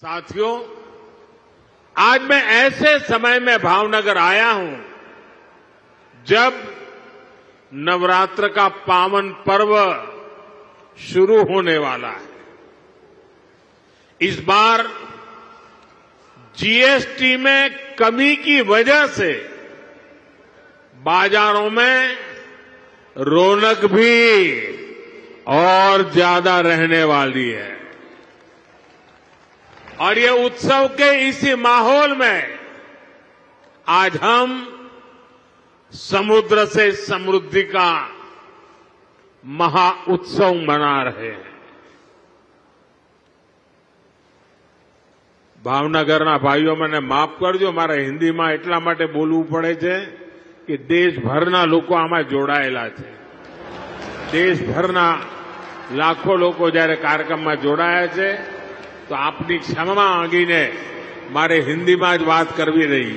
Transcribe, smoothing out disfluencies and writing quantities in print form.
साथियों, आज मैं ऐसे समय में भावनगर आया हूं जब नवरात्र का पावन पर्व शुरू होने वाला है। इस बार जीएसटी में कमी की वजह से बाजारों में रौनक भी और ज्यादा रहने वाली है और ये उत्सव के इसी माहौल में आज हम समुद्र से समृद्धि का महा उत्सव मना रहे हैं। ભાવનગરના ભાઈઓ મને માફ કરજો, મારે હિન્દીમાં એટલા માટે બોલવું પડે છે કે દેશભરના લોકો આમાં જોડાયેલા છે। દેશભરના લાખો લોકો જ્યારે કાર્યક્રમમાં જોડાયા છે તો આપની ક્ષમા માંગીને મારે હિન્દીમાં જ વાત કરવી રહી।